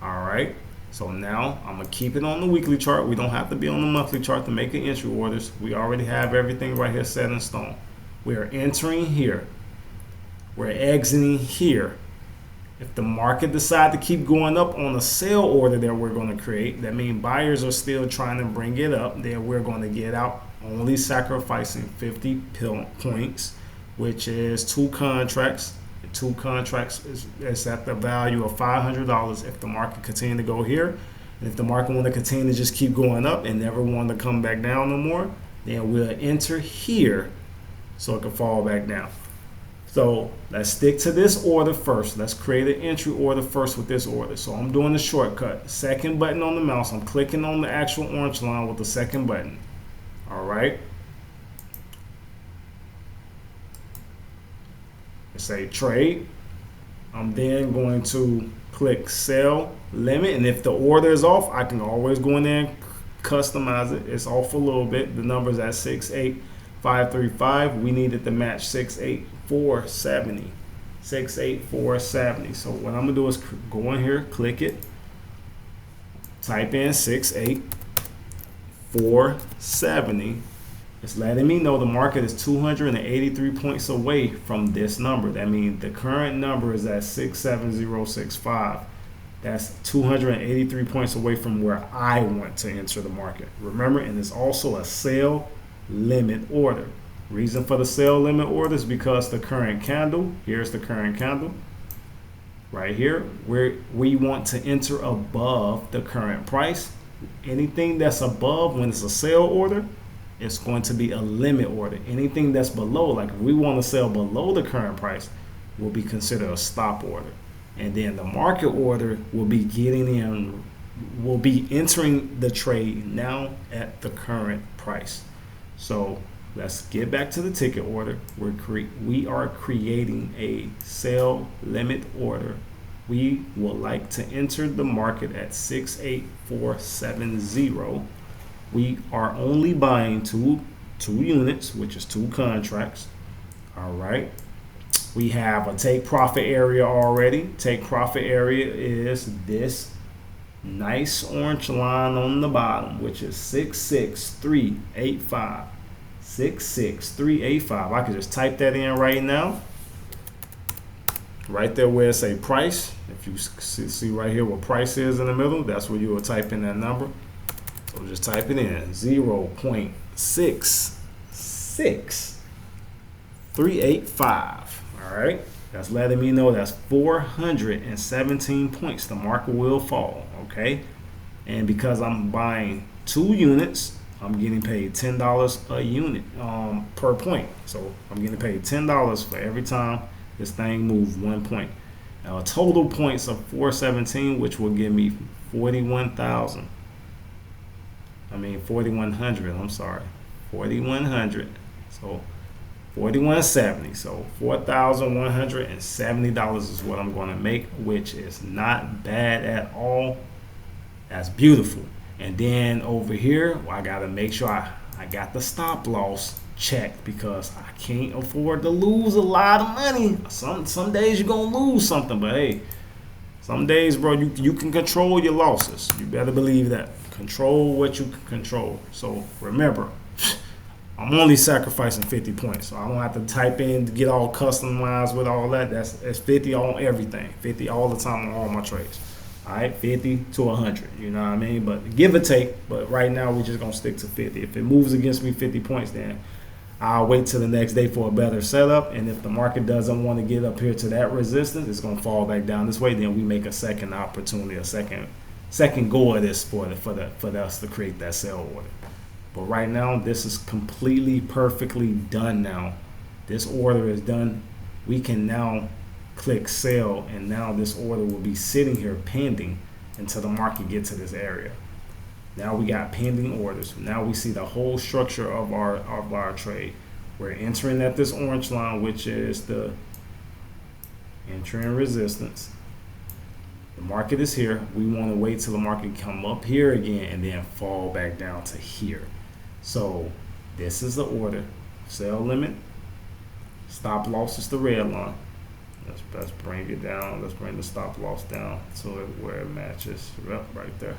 All right. So now I'm gonna keep it on the weekly chart. We don't have to be on the monthly chart to make the entry orders. We already have everything right here set in stone. We are entering here. We're exiting here. If the market decides to keep going up on a sell order that we're going to create, that means buyers are still trying to bring it up, then we're going to get out only sacrificing 50 points, which is 2 contracts. 2 contracts is at the value of $500 if the market continue to go here. And if the market want to continue to just keep going up and never want to come back down no more, then we'll enter here so it can fall back down. So let's stick to this order first. Let's create an entry order first with this order. So I'm doing the shortcut. Second button on the mouse. I'm clicking on the actual orange line with the second button. All right. Say trade. I'm then going to click sell limit, and if the order is off, I can always go in there and customize it. It's off a little bit. The number's at 68535. We needed to match 68470. 68470. So what I'm gonna do is go in here, click it, type in 68470. It's letting me know the market is 283 points away from this number. That means the current number is at 67065. That's 283 points away from where I want to enter the market. Remember, and it's also a sell limit order. Reason for the sell limit order is because the current candle, here's the current candle, right here, where we want to enter above the current price. Anything that's above when it's a sell order, it's going to be a limit order. Anything that's below, like if we want to sell below the current price, will be considered a stop order. And then the market order will be entering the trade now at the current price. So let's get back to the ticket order. We are creating a sell limit order. We would like to enter the market at 68470. We are only buying two units, which is 2 contracts. All right. We have a take profit area already. Take profit area is this nice orange line on the bottom, which is 66385. 66385. I can just type that in right now. Right there where it say price. If you see right here what price is in the middle, that's where you will type in that number. So just type it in, 0.66385. All right, that's letting me know that's 417 points. The market will fall. Okay, and because I'm buying 2 units, I'm getting paid $10 a unit per point. So I'm getting paid $10 for every time this thing moves 1 point. Now total points of 417, which will give me 41,000. 4,100. I'm sorry, 4,100. So 4,170. So $4,170 is what I'm going to make, which is not bad at all. That's beautiful. And then over here, I got to make sure I got the stop loss checked because I can't afford to lose a lot of money. Some days you're gonna lose something, but hey, some days, bro, you can control your losses. You better believe that. Control what you can control. So remember, I'm only sacrificing 50 points, so I don't have to type in to get all customized with all that. It's 50 on everything, 50 all the time on all my trades. All right, 50 to 100. You know what I mean? But give or take. But right now we're just gonna stick to 50. If it moves against me 50 points, then I'll wait till the next day for a better setup. And if the market doesn't want to get up here to that resistance, it's gonna fall back down this way. Then we make a second opportunity, a second go of this for us to create that sell order. But right now, this is completely perfectly done now. This order is done. We can now click sell, and now this order will be sitting here pending until the market gets to this area. Now we got pending orders. Now we see the whole structure of our trade. We're entering at this orange line, which is the entering resistance. The market is here. We want to wait till the market come up here again and then fall back down to here. So this is the order. Sell limit. Stop loss is the red line. Let's bring it down. Let's bring the stop loss down to where it matches. Yep, right there.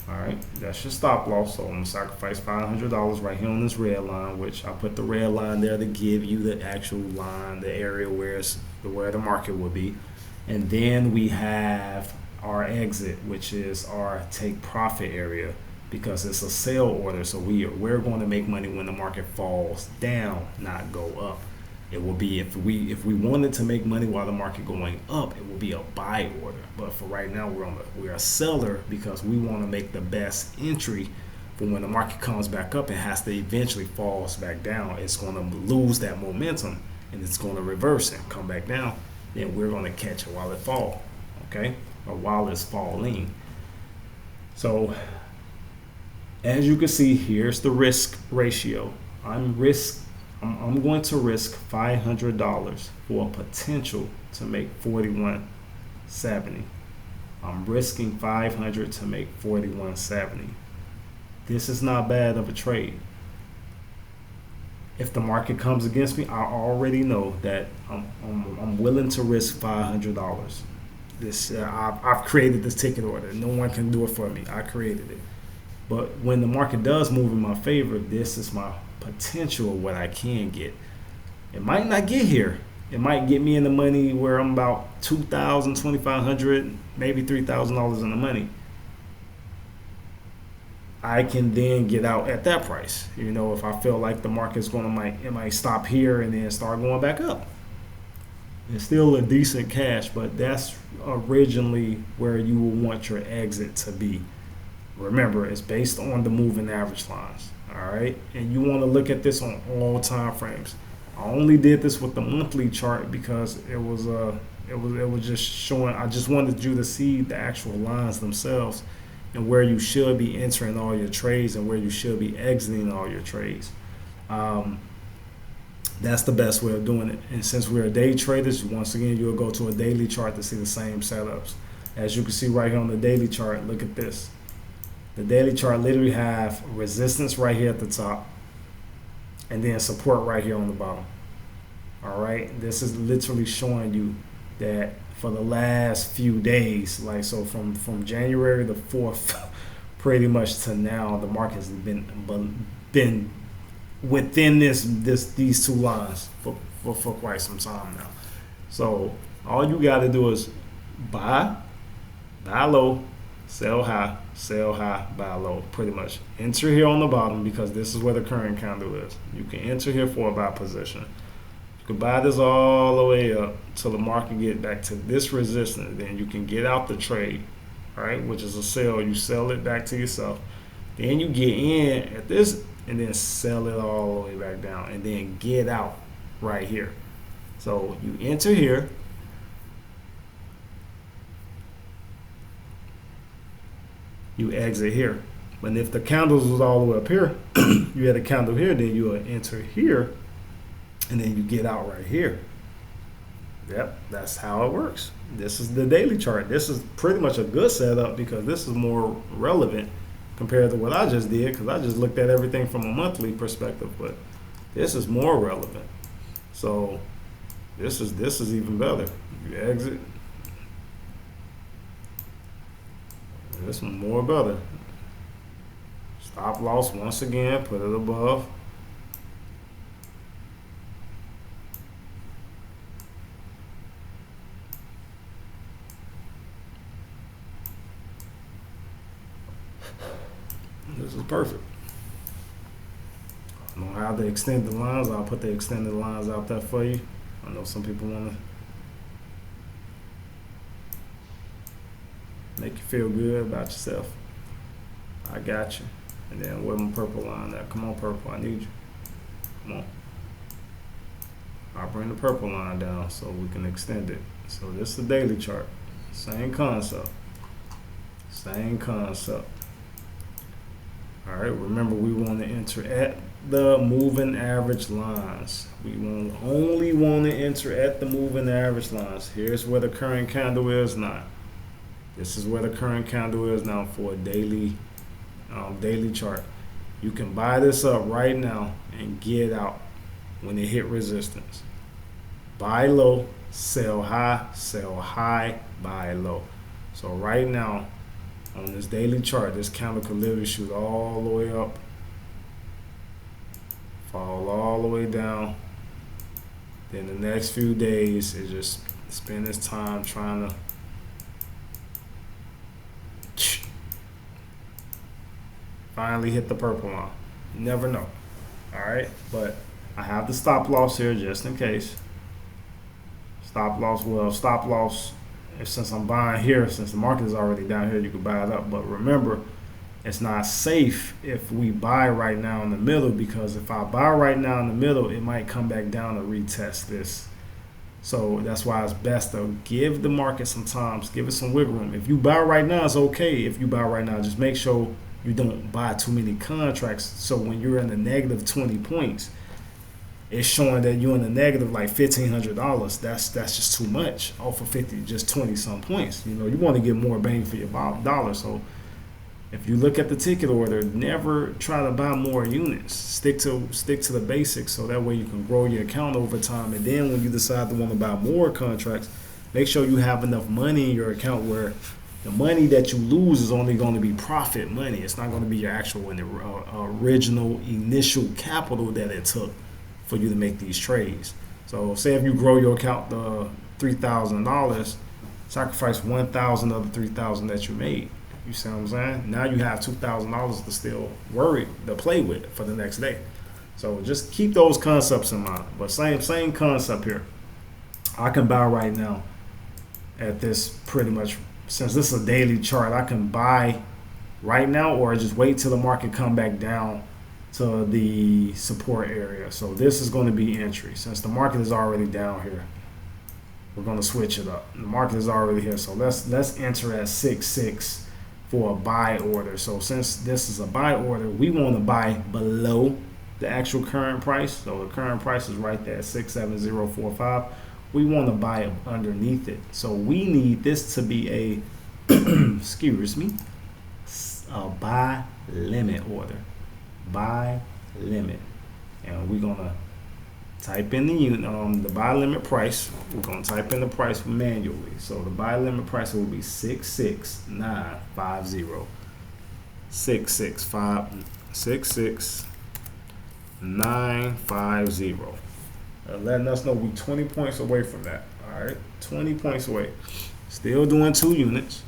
All right, that's your stop loss. So I'm gonna sacrifice $500 right here on this red line, which I put the red line there to give you the actual line, the area where the market will be. And then we have our exit, which is our take profit area, because it's a sell order. So we're going to make money when the market falls down, not go up. It will be if we wanted to make money while the market going up, it will be a buy order. But for right now, we're a seller because we want to make the best entry for when the market comes back up and has to eventually falls back down. It's going to lose that momentum and it's going to reverse and come back down. Then we're going to catch it while it falls, okay, or while it's falling. So as you can see, here's the risk ratio. I'm going to risk $500 for a potential to make 41.70. I'm risking 500 to make 41.70. This is not bad of a trade. If the market comes against me, I already know that I'm willing to risk $500. I've created this ticket order. No one can do it for me. I created it. But when the market does move in my favor, this is my potential of what I can get. It might not get here. It might get me in the money where I'm about $2,000, $2,500, maybe $3,000 in the money. I can then get out at that price. You know, if I feel like the market's it might stop here and then start going back up. It's still a decent cash, but that's originally where you will want your exit to be. Remember, it's based on the moving average lines. All right, and you want to look at this on all time frames. I only did this with the monthly chart because it was just showing. I just wanted you to see the actual lines themselves and where you should be entering all your trades and where you should be exiting all your trades. That's the best way of doing it. And since we're day traders, once again, you'll go to a daily chart to see the same setups. As you can see right here on the daily chart, look at this. The daily chart literally have resistance right here at the top and then support right here on the bottom. All right, this is literally showing you that for the last few days, like so from January the 4th pretty much to now, the market has been within these two lines for quite some time now. So all you got to do is buy low, sell high, buy low. Pretty much enter here on the bottom because this is where the current candle is. You can enter here for a buy position. You can buy this all the way up till the market get back to this resistance. Then you can get out the trade, right? Which is a sell. You sell it back to yourself. Then you get in at this and then sell it all the way back down and then get out right here. So you enter here. You exit here. But if the candles was all the way up here, you had a candle here, then you would enter here, and then you get out right here. Yep, that's how it works. This is the daily chart. This is pretty much a good setup because this is more relevant compared to what I just did because I just looked at everything from a monthly perspective, but this is more relevant. So this is even better. You exit. This one more better. Stop loss once again, put it above. This is perfect. I know how to extend the lines. I'll put the extended lines out there for you. I know some people want to make you feel good about yourself. I got you. And then where my purple line at? Come on, purple. I need you. Come on. I'll bring the purple line down so we can extend it. So this is the daily chart. Same concept. Same concept. All right, remember we want to enter at the moving average lines. We only want to enter at the moving average lines. Here's where the current candle is now. This is where the current candle is now for a daily chart. You can buy this up right now and get out when it hit resistance. Buy low, sell high, buy low. So right now on this daily chart, this candle could literally shoot all the way up, fall all the way down. Then the next few days it just spend its time trying to finally hit the purple line. You never know. Alright, but I have the stop loss here just in case. Stop loss, since I'm buying here, since the market is already down here, you can buy it up. But remember, it's not safe if we buy right now in the middle, because if I buy right now in the middle, it might come back down and retest this. So that's why it's best to give the market some time, give it some wiggle room. If you buy right now, it's okay. If you buy right now, just make sure you don't buy too many contracts. So when you're in the negative 20 points, it's showing that you're in the negative like $1,500. That's just too much off of 50, just 20 some points. You know, you want to get more bang for your dollar. So if you look at the ticket order, never try to buy more units. Stick to the basics, so that way you can grow your account over time. And then when you decide to want to buy more contracts, make sure you have enough money in your account where the money that you lose is only going to be profit money. It's not going to be your actual original initial capital that it took for you to make these trades. So say if you grow your account to $3,000, sacrifice 1,000 of the 3,000 that you made. You see what I'm saying? Now you have $2,000 to still play with for the next day. So just keep those concepts in mind. But same concept here. I can buy right now at this pretty much, since this is a daily chart, I can buy right now or just wait till the market come back down to the support area. So this is going to be entry. Since the market is already down here, we're going to switch it up. The market is already here, so let's enter at 6.6 for a buy order. So since this is a buy order, we want to buy below the actual current price. So the current price is right there at 67045. We want to buy it underneath it. So we need this to be a excuse me, a buy limit order. Buy limit, and we're gonna type in the unit, the buy limit price. We're gonna type in the price manually. So the buy limit price will be 66950. 66950. Letting us know we 20 points away from that. All right, 20 points away. Still doing 2 units.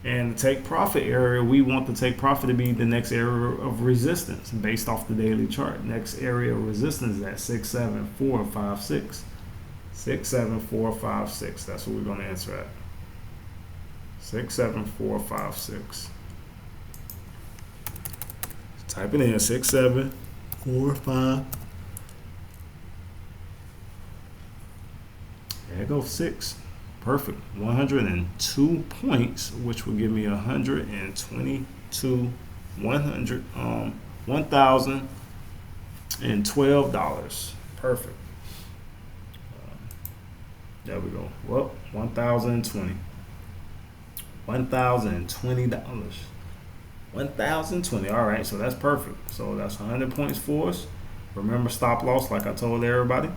And the take profit area, we want the take profit to be the next area of resistance based off the daily chart. Next area of resistance is at 67456. 67456. That's what we're going to answer at. 67456. Type it in, 6745. There goes 6. Perfect. 102 points, which will give me $1,012. Perfect. There we go. Well, $1,020. $1,020. $1,020. All right, so that's perfect. So that's 100 points for us. Remember stop loss, like I told everybody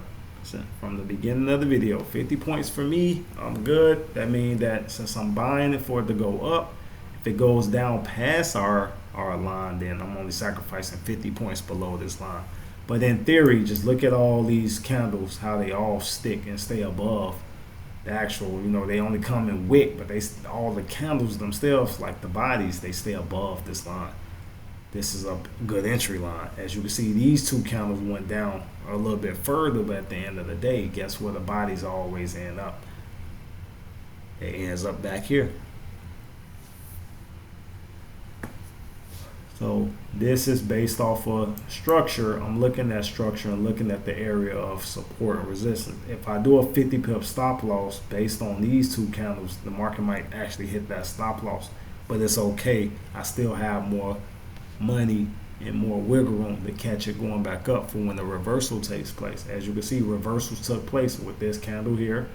from the beginning of the video. 50 points for me, I'm good. That means that since I'm buying it for it to go up, if it goes down past our line, then I'm only sacrificing 50 points below this line. But in theory, just look at all these candles, how they all stick and stay above the actual, they only come in wick, but all the candles themselves, like the bodies, they stay above this line. This is a good entry line. As you can see, these two candles went down a little bit further, but at the end of the day, guess where the bodies always end up? It ends up back here. So this is based off of structure. I'm looking at structure and looking at the area of support and resistance. If I do a 50 pip stop loss based on these two candles, the market might actually hit that stop loss, but it's okay. I still have more money and more wiggle room to catch it going back up for when the reversal takes place. As you can see, reversals took place with this candle here,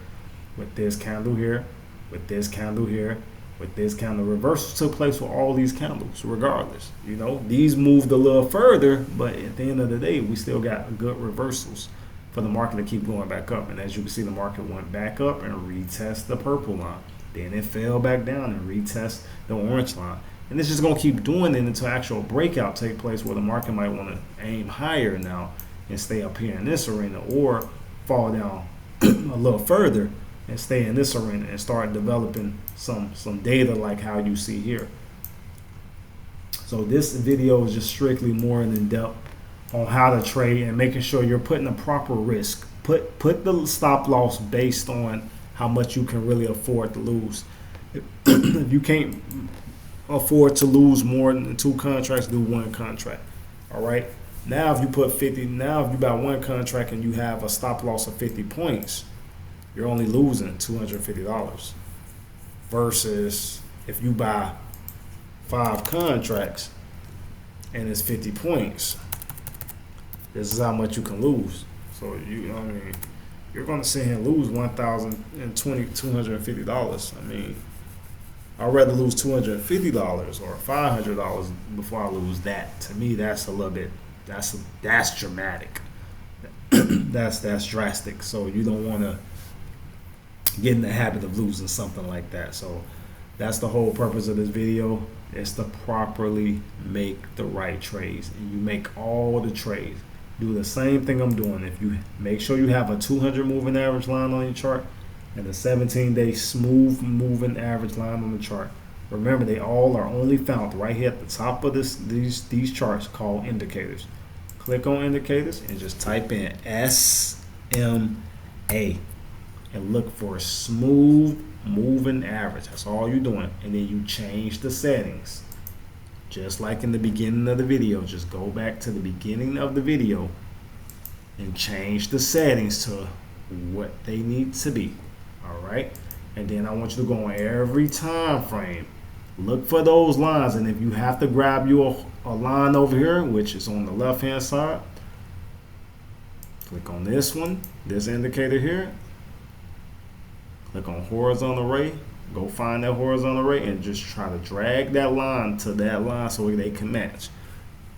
with this candle here, with this candle here, with this candle. Reversals took place with all these candles regardless. These moved a little further, but at the end of the day, we still got good reversals for the market to keep going back up. And as you can see, the market went back up and retest the purple line. Then it fell back down and retest the orange line. And it's just going to keep doing it until actual breakout take place, where the market might want to aim higher now and stay up here in this arena, or fall down a little further and stay in this arena and start developing some data like how you see here. So this video is just strictly more in depth on how to trade and making sure you're putting a proper risk. Put the stop loss based on how much you can really afford to lose. If you can't afford to lose more than 2 contracts, do 1 contract. All right. Now if you put 50, now if you buy 1 contract and you have a stop loss of 50 points, you're only losing $250. Versus if you buy 5 contracts and it's 50 points, this is how much you can lose. So you're going to sit here and lose $250. I'd rather lose $250 or $500 before I lose that. To me, that's a little bit, that's dramatic. that's drastic. So you don't want to get in the habit of losing something like that. So that's the whole purpose of this video, is to properly make the right trades. And you make all the trades. Do the same thing I'm doing. If you make sure you have a 200 moving average line on your chart and a 17-day smooth moving average line on the chart. Remember, they all are only found right here at the top of these charts called indicators. Click on indicators and just type in SMA and look for a smooth moving average. That's all you're doing. And then you change the settings. Just like in the beginning of the video, just go back to the beginning of the video and change the settings to what they need to be. All right. And then I want you to go on every time frame. Look for those lines. And if you have to grab you a line over here, which is on the left hand side, click on this one, this indicator here. Click on horizontal ray. Go find that horizontal ray and just try to drag that line to that line so they can match.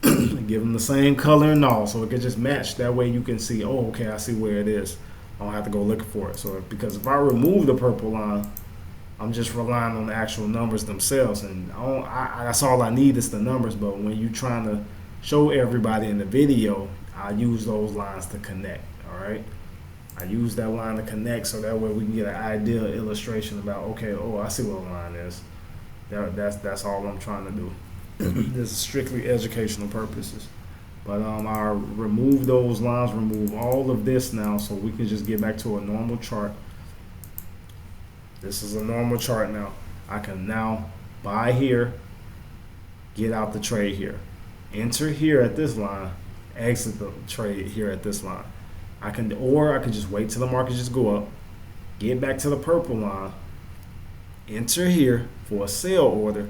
Give them the same color and all, so it can just match. That way you can see, oh, okay, I see where it is. I don't have to go looking for it. So because if I remove the purple line, I'm just relying on the actual numbers themselves, and that's all I need is the numbers. But when you're trying to show everybody in the video, I use those lines to connect. All right. I use that line to connect so that way we can get an ideal illustration about, okay, oh, I see what the line is. That's all I'm trying to do. This is strictly educational purposes. But I'll remove those lines, remove all of this now so we can just get back to a normal chart. This is a normal chart now. I can now buy here, get out the trade here. Enter here at this line, exit the trade here at this line. I can just wait till the market just go up, get back to the purple line, enter here for a sell order,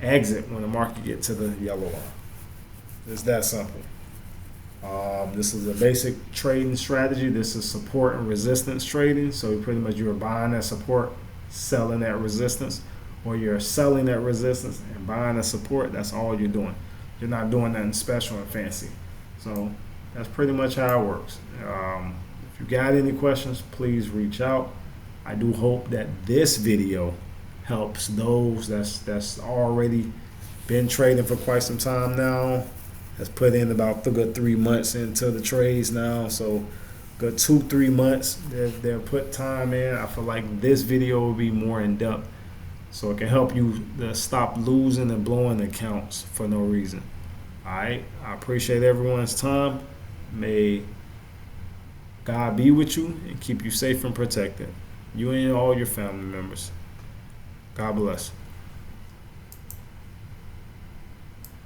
exit when the market get to the yellow line. It's that simple. This is a basic trading strategy. This is support and resistance trading. So pretty much you're buying that support, selling that resistance, or you're selling that resistance and buying that support. That's all you're doing. You're not doing nothing special and fancy. So that's pretty much how it works. If you got any questions, please reach out. I do hope that this video helps those that's already been trading for quite some time now, has put in about a good 3 months into the trades now. So good 2-3 months. They'll put time in. I feel like this video will be more in depth, so it can help you to stop losing and blowing accounts for no reason. All right, I appreciate everyone's time. May God be with you and keep you safe and protected. You and all your family members. God bless.